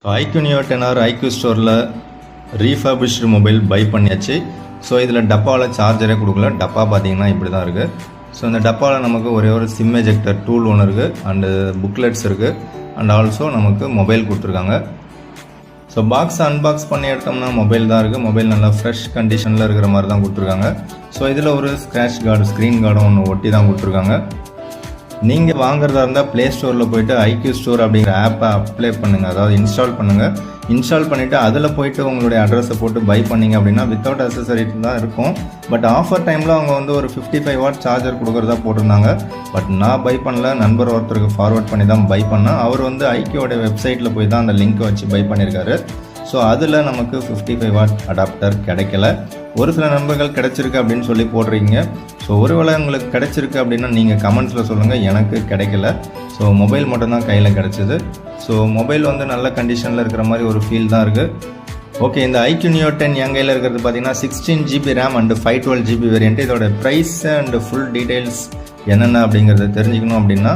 IQ Neo 10R IQ ஸ்டோரில் refurbished mobile by பண்ணியாச்சு. So இதில் டப்பாவில் சார்ஜரே கொடுக்கல. டப்பா பார்த்தீங்கன்னா இப்படி தான் இருக்குது. ஸோ இந்த டப்பாவில் நமக்கு ஒரே ஒரு சிம் எஜெக்டர் டூல் ஒன்று இருக்குது, அண்டு புக்லெட்ஸ் இருக்குது, அண்ட் ஆல்சோ நமக்கு மொபைல் கொடுத்துருக்காங்க. ஸோ பாக்ஸ் அன்பாக்ஸ் பண்ணி எடுத்தோம்னா மொபைல் தான் இருக்குது. மொபைல் நல்லா ஃப்ரெஷ் கண்டிஷனில் இருக்கிற மாதிரி தான் கொடுத்துருக்காங்க. ஸோ இதில் ஒரு ஸ்க்ராட்ச் கார்டு, ஸ்க்ரீன் கார்டும் ஒன்று ஒட்டி தான் கொடுத்துருக்காங்க. நீங்கள் வாங்குறதா இருந்தால் ப்ளே ஸ்டோரில் போய்ட்டு IQ ஸ்டோர் அப்படிங்கிற ஆப்பை அப்ளை பண்ணுங்கள், அதாவது இன்ஸ்டால் பண்ணுங்கள். இன்ஸ்டால் பண்ணிவிட்டு அதில் போய்ட்டு உங்களுடைய அட்ரஸை போட்டு பை பண்ணிங்க அப்படின்னா வித்தவுட் அக்சசரி தான் இருக்கும். பட் ஆஃபர் டைமில் அவங்க வந்து ஒரு 55 வாட் சார்ஜர் கொடுக்குறதா போட்டிருந்தாங்க. பட் நான் பை பண்ணல, நண்பர் ஒருத்தருக்கு ஃபார்வர்ட் பண்ணி தான் பை பண்ணேன். அவர் வந்து IQவோட வெப்சைட்டில் போய் தான் அந்த லிங்க்கை வச்சு பை பண்ணியிருக்காரு. ஸோ அதில் நமக்கு 55 வாட் அடாப்டர் கிடைக்கல. ஒரு சில நண்பர்கள் கிடைச்சிருக்கு அப்படின்னு சொல்லி போடுறீங்க. ஸோ ஒருவேளை உங்களுக்கு கிடைச்சிருக்கு அப்படின்னா நீங்கள் கமெண்ட்ஸில் சொல்லுங்கள், எனக்கு கிடைக்கல. ஸோ மொபைல் மட்டும்தான் கையில் கிடச்சிது. ஸோ மொபைல் வந்து நல்ல கண்டிஷனில் இருக்கிற மாதிரி ஒரு ஃபீல் தான் இருக்குது. ஓகே, இந்த IQ Neo 10 என் கையில் இருக்கிறது பார்த்தீங்கன்னா 16 GB RAM and 512 GB variant. இதோட ப்ரைஸ் அண்டு ஃபுல் டீட்டெயில்ஸ் என்னென்ன அப்படிங்கிறத தெரிஞ்சுக்கணும் அப்படின்னா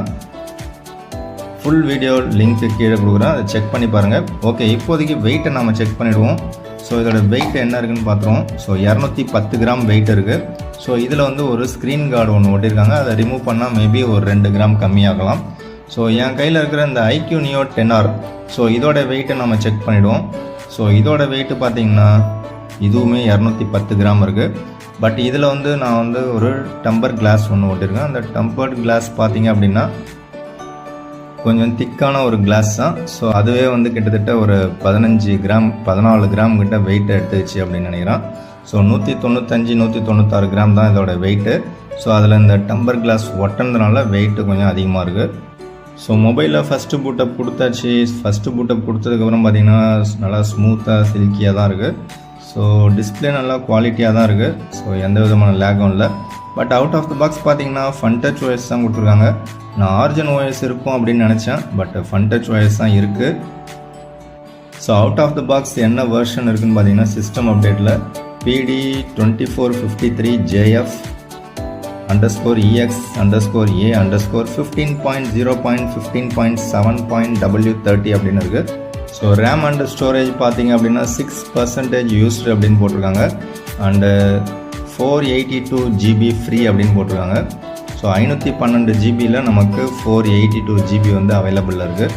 ஃபுல் வீடியோ லிங்க்கு கீழே கொடுக்குறேன், அதை செக் பண்ணி பாருங்கள். ஓகே, இப்போதைக்கு வெயிட்டை நம்ம செக் பண்ணிவிடுவோம். ஸோ இதோட வெயிட் என்ன இருக்குதுன்னு பார்த்துருவோம். ஸோ 210 கிராம் வெயிட் இருக்குது. ஸோ இதில் வந்து ஒரு ஸ்க்ரீன் கார்டு ஒன்று ஒட்டியிருக்காங்க. அதை ரிமூவ் பண்ணால் மேபி ஒரு 2 கிராம் கம்மியாகலாம். ஸோ என் கையில் இருக்கிற இந்த IQ Neo 10R, ஸோ இதோட வெயிட்டை நம்ம செக் பண்ணிவிடுவோம். ஸோ இதோட வெயிட்டு பார்த்திங்கன்னா இதுவுமே 210 கிராம் இருக்குது. பட் இதில் வந்து நான் வந்து ஒரு டம்பர் கிளாஸ் ஒன்று ஒட்டியிருக்கேன். அந்த டம்பர் கிளாஸ் பார்த்திங்க அப்படின்னா கொஞ்சம் திக்கான ஒரு கிளாஸ் தான். ஸோ அதுவே வந்து கிட்டத்தட்ட ஒரு 14 கிராம் கிட்ட வெயிட் எடுத்துச்சு அப்படின்னு நினைக்கிறேன். ஸோ 195 196 கிராம் தான் இதோட வெயிட்டு. ஸோ அதில் இந்த டம்பர் கிளாஸ் ஒட்டினதுனால வெயிட்டு கொஞ்சம் அதிகமாக இருக்குது. ஸோ மொபைலில் ஃபஸ்ட்டு பூட்டப் கொடுத்தாச்சு. ஃபஸ்ட்டு பூட்டப் கொடுத்ததுக்கப்புறம் பார்த்திங்கன்னா நல்லா ஸ்மூத்தாக சில்கியாக தான் இருக்குது. ஸோ டிஸ்பிளே நல்லா குவாலிட்டியாக தான் இருக்குது. ஸோ எந்த விதமான லேகும் இல்லை. But out of the box பார்த்தீங்கன்னா ஃபன் டச் OS தான் கொடுத்துருக்காங்க. நான் ஆர்ஜின் OS இருக்கும் அப்படின்னு நினச்சேன், பட் ஃபன் டச் OS தான் இருக்குது. So out of the box என்ன வெர்ஷன் இருக்குதுன்னு பார்த்தீங்கன்னா சிஸ்டம் அப்டேட்டில் PD2453JF_EX_A_15.0.15.7.W30 அப்படின்னு இருக்குது. ஸோ ரேம் அண்ட் ஸ்டோரேஜ் பார்த்தீங்க அப்படின்னா 6% யூஸ்டு அப்படின்னு போட்டிருக்காங்க. அண்டு 482 GB ஃப்ரீ அப்படின்னு போட்டிருக்காங்க. ஸோ 512 GBயில் நமக்கு 482 GB வந்து அவைலபிளில் இருக்குது.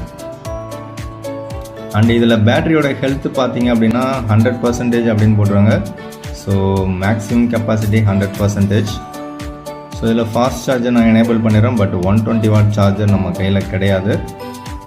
அண்ட் இதில் பேட்டரியோட ஹெல்த் பார்த்தீங்க அப்படின்னா 100% அப்படின்னு போட்டுருவாங்க. So maximum capacity 100%. ஸோ இதில் ஃபாஸ்ட் சார்ஜர் நான் எனேபிள் பண்ணிடுறேன். பட் 120 வாட் சார்ஜர் நம்ம கையில் கிடையாது.